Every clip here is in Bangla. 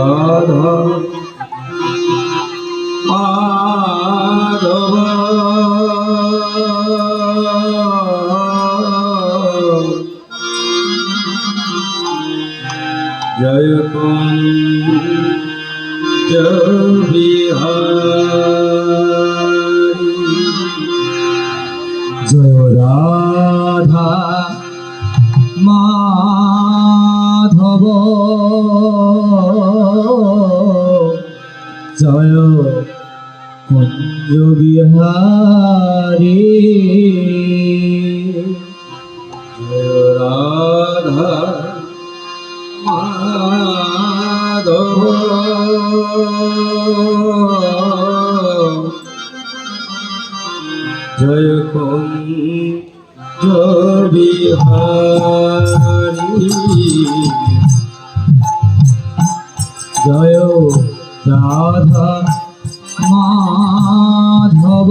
राधा माधव जय कुंज बिहारी जय राधा माधव जय कुंज बिहारी जय राधा माधव जय कुंज बिहारी जय राधा माधव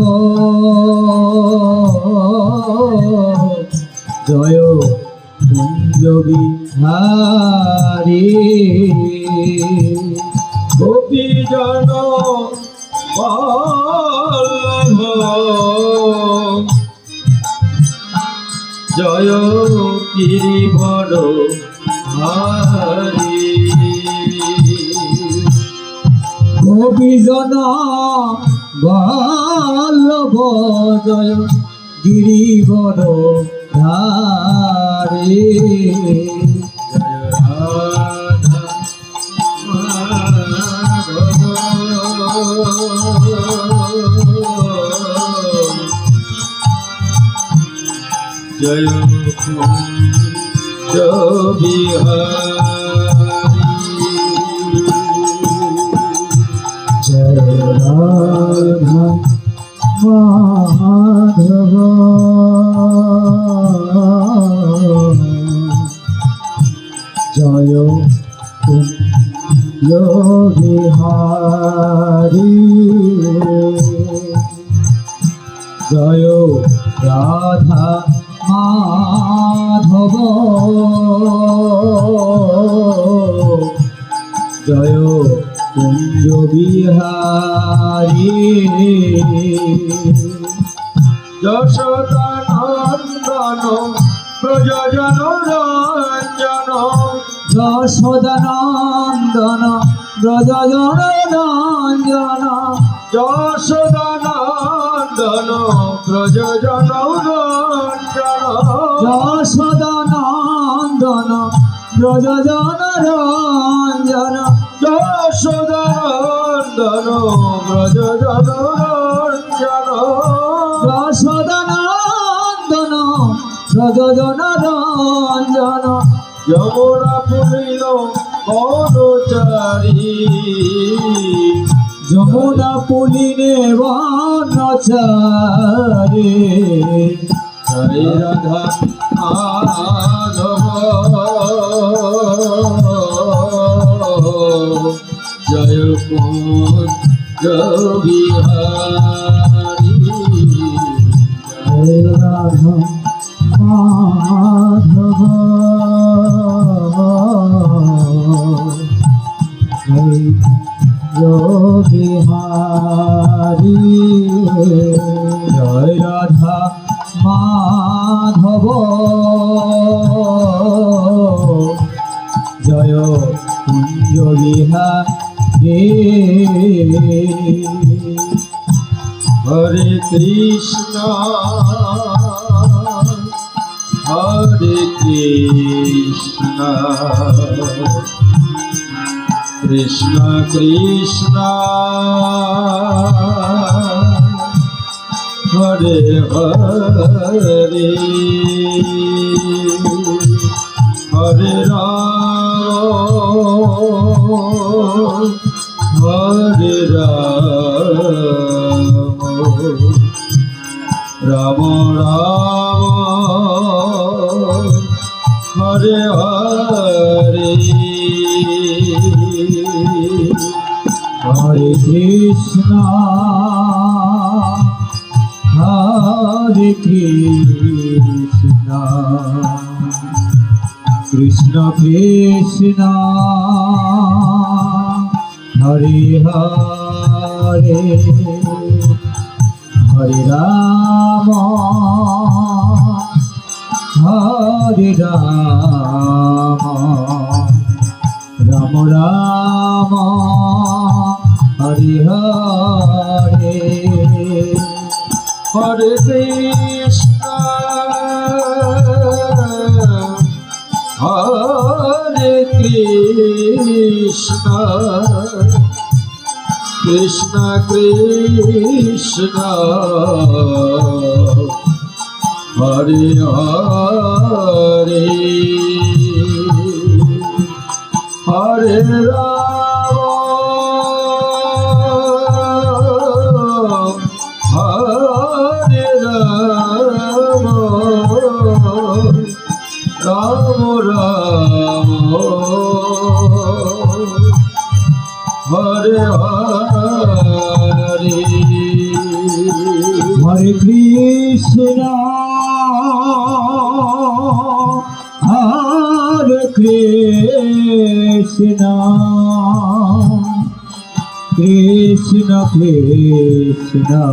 जय कुंज बिहारी गोपी जन वल्लभ जय गिरिवर हारी गोपी जन वल्लभ जय गिरिवर हारी जय कुंज बिहारी जय राधा माधव जय कुंज बिहारी जय राधा माधव जय कुंज बिहारी যশোদানন্দন ব্রজজন রঞ্জন যশোদানন্দন ব্রজজন রঞ্জন যশোদানন্দন ব্রজজন রঞ্জন যশোদানন্দন ব্রজজন রঞ্জন যশোদানন্দন ব্রজজন রঞ্জন যশোদানন্দন ব্রজজন রঞ্জন যমুনা পুলিন বনচারী যমুনা পুলিনে বনচারী জয় রাধা মাধব জয় কুঞ্জ বিহারী জয় রাধা মাধব জয় কুঞ্জ বিহারী জয় রাধা মাধব জয় কুঞ্জ Bihari Hare Krishna, Hare Krishna, Krishna Krishna, Hare Hare, Hare Rama, Hare Rama, Rama Rama, Hare Hare, Hare Krishna, Hare Krishna, Krishna Krishna, Hare Hare, Hare Rama, Hare Rama, Rama Rama, Hare Hare, Hare Krishna, Hare Krishna, Krishna Krishna, Hare Hare, Hare Rama, Hare Rama, Rama Rama, Hare Hare, Hare Krishna, Hare Krishna, Krishna Krishna,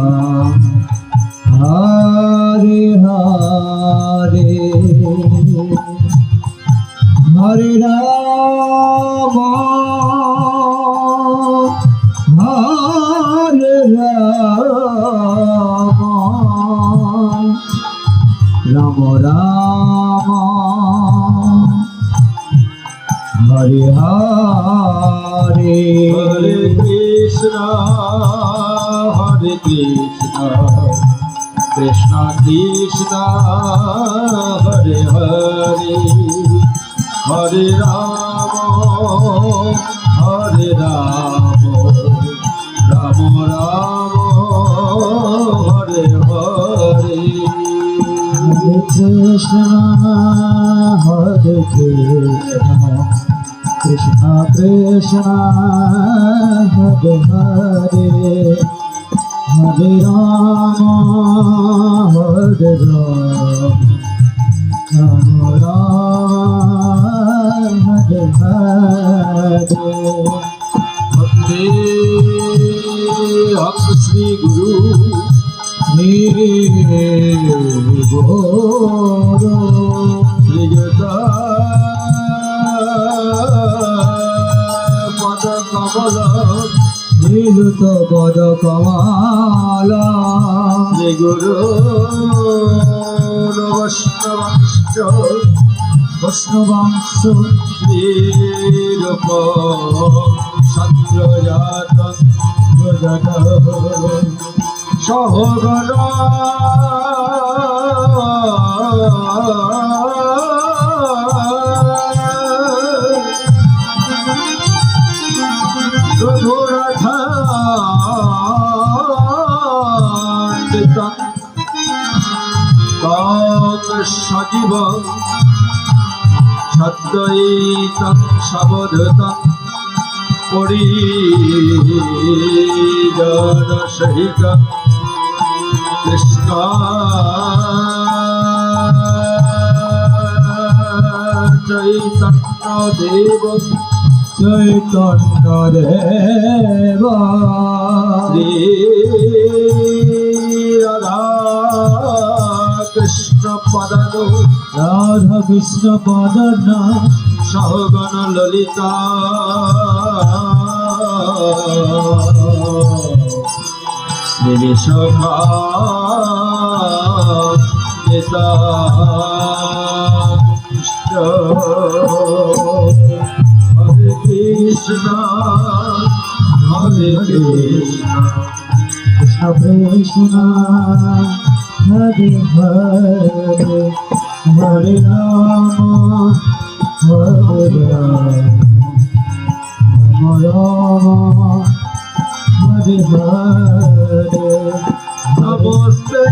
Hare Hare, Hare Rama, Hare Rama, Rama Rama, Hare Hare, Hare Krishna, Hare Krishna, Krishna Krishna, Hare Hare, Hare Rama, Hare Rama, Rama Rama, Hare Hare, Hare Krishna, Hare Krishna, Krishna Krishna, Hare Hare, Hare Rama, Hare Rama, Rama Rama, Hare Hare, Hare Shri Guru, Hare Guru, Nigata Pada Kamala, Niluta Pada Kamala, Niguru Vaishnavanscha, Vaishnavanscha, Nirupa Sandrajata, Rajata, Sahagana, Radhurathandita, Tam Sajiva, Chadaitam Sabadhatam, Parijana Sahita, Krishna Chaitanya Deva, Chaitanya Deva, Shri Radha Krishna Padano, Radha Krishna Padana, Sahagana Lalita, দেবী সখা নেতা হরে কৃষ্ণ হরে কৃষ্ণ কৃষ্ণ হরে হরে হরে রাম হরে রাম রাম হরে হরে নমস্তে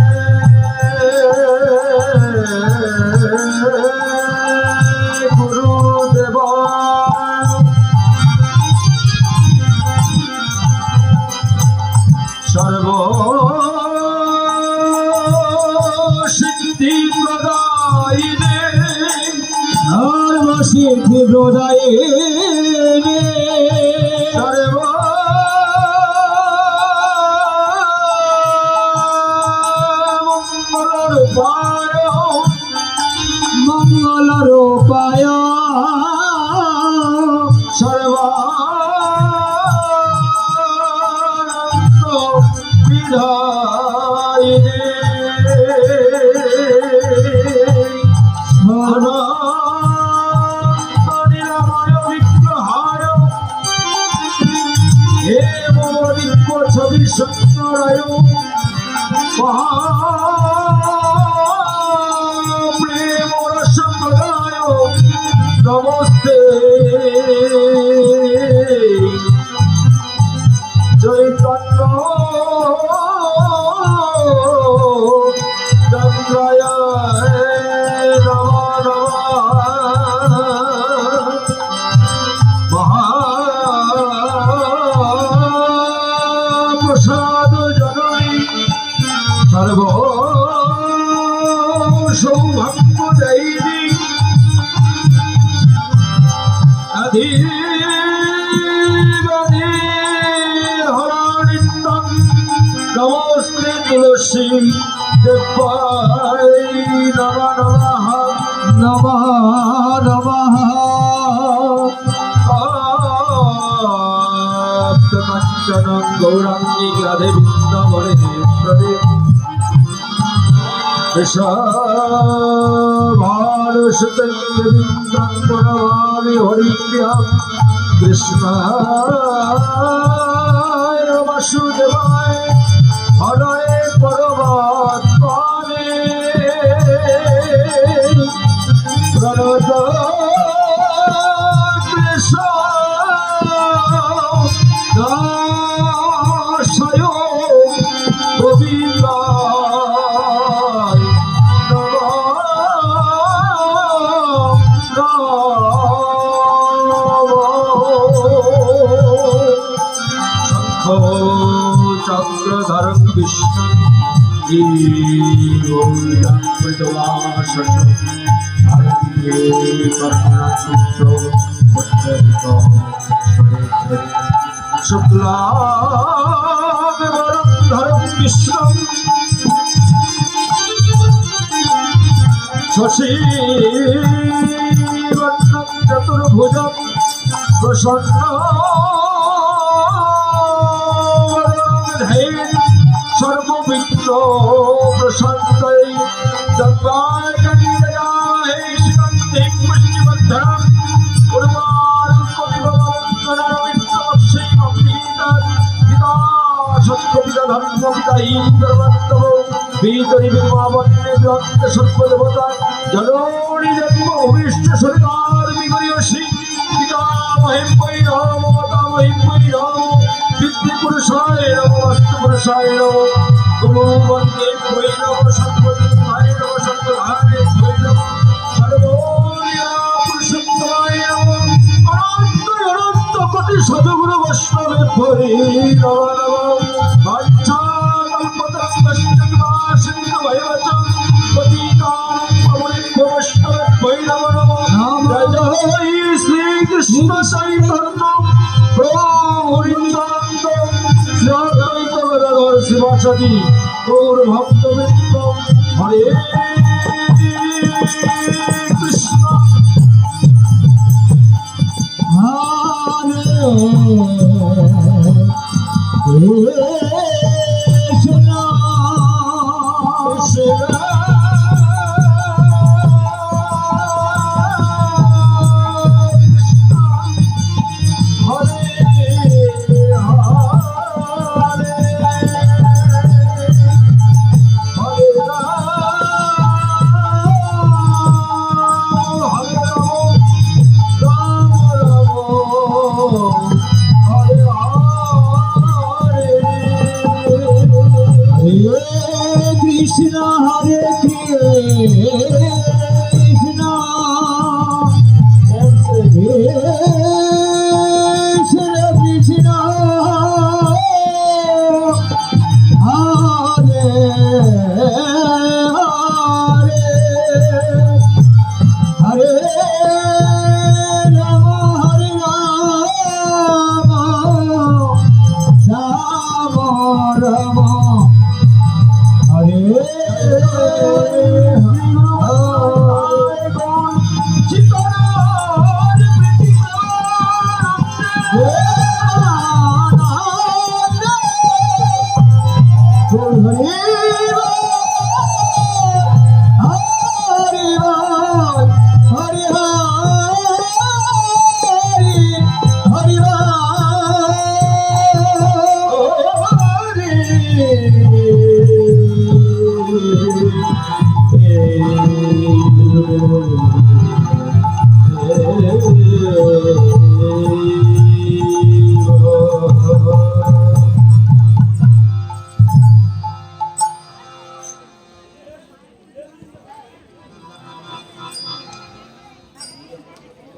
গুরুদেব সর্ব সিদ্ধি প্রদায়িনে সর্বসিদ্ধি প্রদায়িনে সর্ব মঙ্গল রূপায় সর্বানন্দ বিধায়িনে অনন্ত নিরাময় বিগ্রহায় হে দিব্য ছবি সুন্দরায় প্রেম রসগোল্লায় নমস্তে চৈতন্য চন্দ্রায় নমঃ মহাপ্রসাদ জননী সর্ব সৌভাগ্য দেয়ী আধিবাদী হরণিন্দম নমস্তে তুলসী দেবায় নমঃ নমঃ নমঃ কাঞ্চন গৌরাঙ্গী রাধে বৃন্দাবনেশ্বরে ভারসুতন্দ্রবিন্দ্রাঙ্গনমামি হরিপ্রিয়াম কৃষ্ণায় বাসুদেবায় হরয়ে পরমাত্মনে প্রণত কৃষ্ণ দাসয় গোবিন্দায় চক্রধর কৃষ্ণ শুক্লাধর কৃষ্ণ শশী চতুর্ভুজ প্রসন্ন সর্ববিঘ্ন প্রশান্তই জগৎ শ্রীকান্তিং পুষ্টিবর্ধনম সর্বদেবতা জননী জন্ম ভূমিষ্ঠ সরকার বিগরিয়সী পিতা মহিম বৈরাম মাতা মহিম বৈরাম পিতৃপুরুষায় নমঃ অষ্টপুরুষায় নমঃ গুরু বন্দে বৈরাম সর্বদিনায় নমঃ সর্বধারে বৈরাম সর্বলীলা পুরুষোত্তমায় নমঃ অনন্ত অনন্ত কোটি সদগুরু বৈষ্ণবে বৈরাম নমঃ বাঞ্ছা কল্পতরুশ্চ কৃপা সিন্ধু ভয়বচ পতিতানাং পাবনেভ্যো বৈষ্ণবে বৈরাম নমঃ জয় জয় শ্রীকৃষ্ণ চৈতন্য প্রভু নিত্যানন্দ শ্রী অদ্বৈত গদাধর শিবাসাদি গৌর ভক্তবৃন্দ হরে কৃষ্ণ হরে Krishna